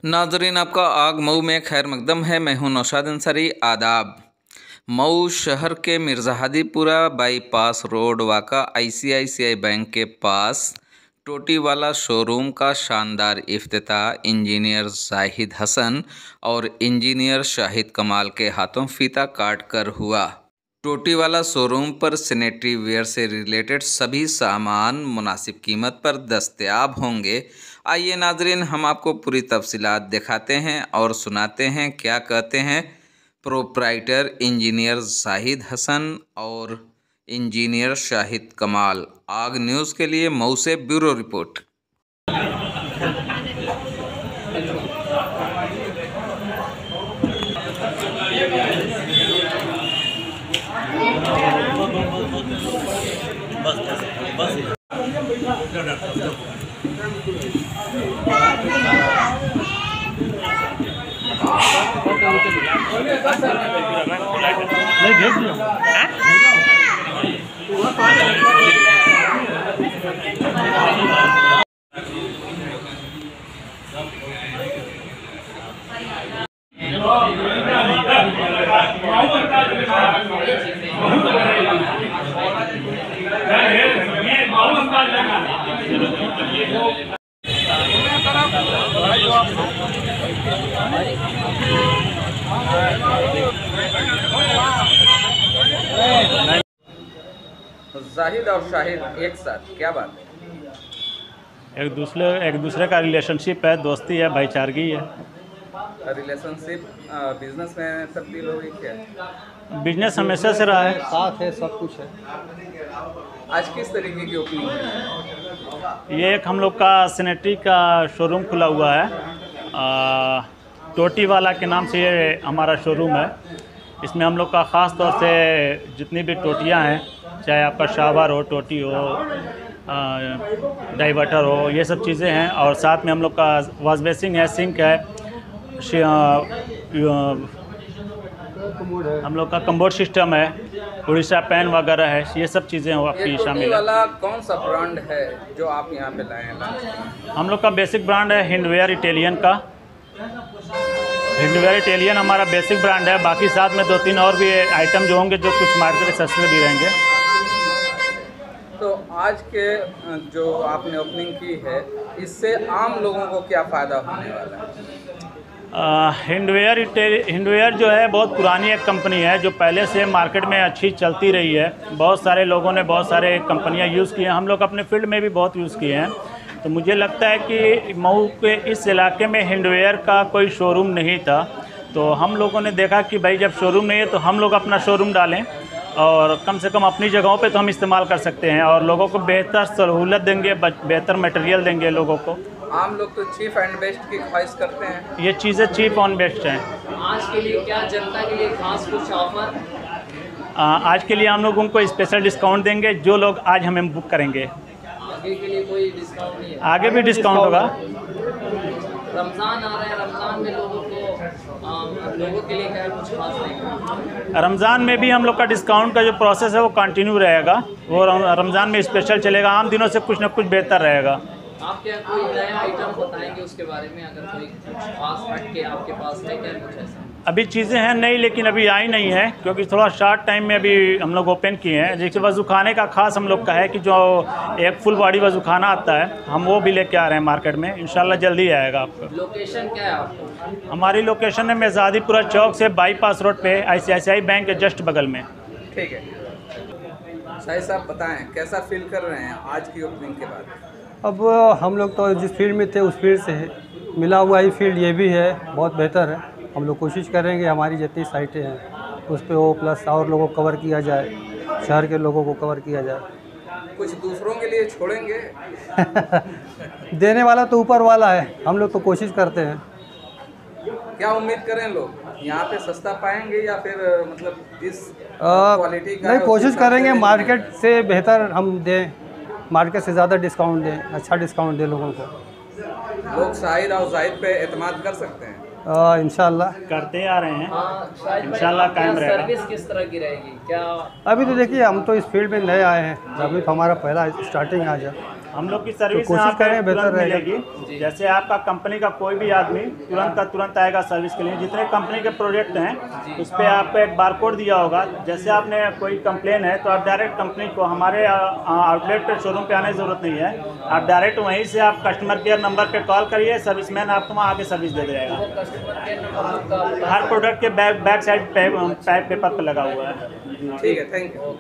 नाजरीन, आपका आग मऊ में खैर मकदम है। मैं हूं नौशाद अंसारी। आदाब। मऊ शहर के मिर्ज़ाहदीपुरा बाईपास रोड वाका ICICI बैंक के पास टोटी वाला शोरूम का शानदार इफ्तिताह इंजीनियर जाहिद हसन और इंजीनियर शाहिद कमाल के हाथों फीता काट कर हुआ। टोटी वाला शोरूम पर सैनिटरी वेयर से रिलेटेड सभी सामान मुनासिब कीमत पर दस्तयाब होंगे। आइए नाजरीन, हम आपको पूरी तफसीलात दिखाते हैं और सुनाते हैं क्या कहते हैं प्रोप्राइटर इंजीनियर जाहिद हसन और इंजीनियर शाहिद कमाल। आग न्यूज़ के लिए मऊ से ब्यूरो रिपोर्ट। जाहिद और शाहिद एक साथ, क्या बात है? एक दूसरे का रिलेशनशिप है, दोस्ती है, भाईचारगी है। रिलेशनशिप बिजनेस में तब्दील हो गई क्या? बिजनेस हमेशा से रहा है, साथ है, सब कुछ है। आज किस तरीके की ओपनिंग है? ये एक हम लोग का सैनिटरी का शोरूम खुला हुआ है। टोटी वाला के नाम से ये हमारा शोरूम है। इसमें हम लोग का ख़ास तौर से जितनी भी टोटियां हैं, चाहे आपका शावर हो, टोटी हो, डाइवर्टर हो, ये सब चीज़ें हैं। और साथ में हम लोग का वॉश बेसिन है, सिंक है, हम लोग का कम्बोर्ड सिस्टम है, उड़ीसा पैन वगैरह है। ये सब चीज़ें हो आपकी शामिल है। वाला कौन सा ब्रांड है जो आप यहाँ पे लाए हैं? हम लोग का बेसिक ब्रांड है हिंडवेयर इटालियन का। हिंडवेयर इटालियन हमारा बेसिक ब्रांड है। बाकी साथ में 2-3 और भी आइटम जो होंगे जो कुछ मार्केट में सस्ते भी रहेंगे। तो आज के जो आपने ओपनिंग की है, इससे आम लोगों को क्या फ़ायदा होने वाला है? हिंडवेयर जो है बहुत पुरानी एक कंपनी है जो पहले से मार्केट में अच्छी चलती रही है। बहुत सारे लोगों ने बहुत सारे कंपनियां यूज़ की हैं। हम लोग अपने फील्ड में भी बहुत यूज़ किए हैं। तो मुझे लगता है कि मऊ के इस इलाके में हिंडवेयर का कोई शोरूम नहीं था। तो हम लोगों ने देखा कि भाई जब शोरूम नहीं है तो हम लोग अपना शोरूम डालें और कम से कम अपनी जगहों पे तो हम इस्तेमाल कर सकते हैं और लोगों को बेहतर सहूलत देंगे, बेहतर मटेरियल देंगे लोगों को। आम लोग तो चीप एंड बेस्ट की ख्वाहिश करते हैं। ये चीज़ें चीप एंड बेस्ट हैं। आज के लिए क्या जनता के लिए खास कुछ ऑफर? आज के लिए हम लोग उनको स्पेशल डिस्काउंट देंगे जो लोग आज हमें बुक करेंगे। आगे के लिए कोई डिस्काउंट नहीं है? आगे भी डिस्काउंट होगा। रमज़ान आ रहा है, रमज़ान में लोगों के लिए क्या कुछ खास नहीं? रमज़ान में भी हम लोग का डिस्काउंट का जो प्रोसेस है वो कंटिन्यू रहेगा। वो रमज़ान में स्पेशल चलेगा। आम दिनों से कुछ ना कुछ बेहतर रहेगा। आप क्या कोई नया आइटम बताएंगे उसके बारे में? अगर कोई कुछ खास हट के आपके पास है क्या कुछ ऐसा? अभी चीज़ें हैं नहीं, लेकिन अभी आई नहीं है क्योंकि थोड़ा शॉर्ट टाइम में अभी हम लोग ओपन किए हैं। जैसे वज़ू खाने का खास हम लोग का है कि जो एक फुल बॉडी वज़ू खाना आता है, हम वो भी लेके आ रहे हैं मार्केट में। इंशाल्लाह जल्दी आएगा आपको। लोकेशन क्या है आपको? हमारी लोकेशन है मिर्ज़ाहदीपुरा चौक से बाईपास रोड पे ICICI बैंक के जस्ट बगल में। ठीक है। शाहिद साहब बताएं, कैसा फील कर रहे हैं आज की ओपनिंग के बाद? अब हम लोग तो जिस फील्ड में थे उस फील्ड से मिला हुआ ही फील्ड ये भी है, बहुत बेहतर है। हम लोग कोशिश करेंगे हमारी जितनी साइटें हैं उस पे वो प्लस और लोगों को कवर किया जाए, शहर के लोगों को कवर किया जाए। कुछ दूसरों के लिए छोड़ेंगे? देने वाला तो ऊपर वाला है, हम लोग तो कोशिश करते हैं। क्या उम्मीद करें लोग यहाँ पे सस्ता पाएंगे या फिर मतलब इस क्वालिटी का? नहीं, कोशिश करेंगे मार्केट से बेहतर हम दें, मार्केट से ज़्यादा डिस्काउंट दें, अच्छा डिस्काउंट दें लोगों को। लोग शाहिद और जाहिद पे एतमाद कर सकते हैं? इंशाल्लाह करते आ रहे हैं। हाँ, इंशाल्लाह कायम रहेगा। सर्विस किस तरह की रहेगी? क्या अभी तो देखिए हम तो इस फील्ड में नए आए हैं, अभी तो हमारा पहला स्टार्टिंग आज है। हम लोग की सर्विस तो यहाँ कोशिश पे करें, बेहतर तुरंत रहेगा। मिलेगी। जैसे आपका कंपनी का कोई भी आदमी तुरंत का तुरंत आएगा सर्विस के लिए। जितने कंपनी के प्रोडक्ट हैं उस पर आपको एक बारकोड दिया होगा। जैसे आपने कोई कंप्लेन है तो आप डायरेक्ट कंपनी को, हमारे आउटलेट पे शोरूम पे आने की ज़रूरत नहीं है। आप डायरेक्ट वहीं से आप कस्टमर केयर नंबर पे कॉल करिए, सर्विसमैन आपको वहाँ आके सर्विस दे देगा। कस्टमर केयर नंबर आपका हर प्रोडक्ट के बैक साइड पेपर पे लगा हुआ है। ठीक है, थैंक यू।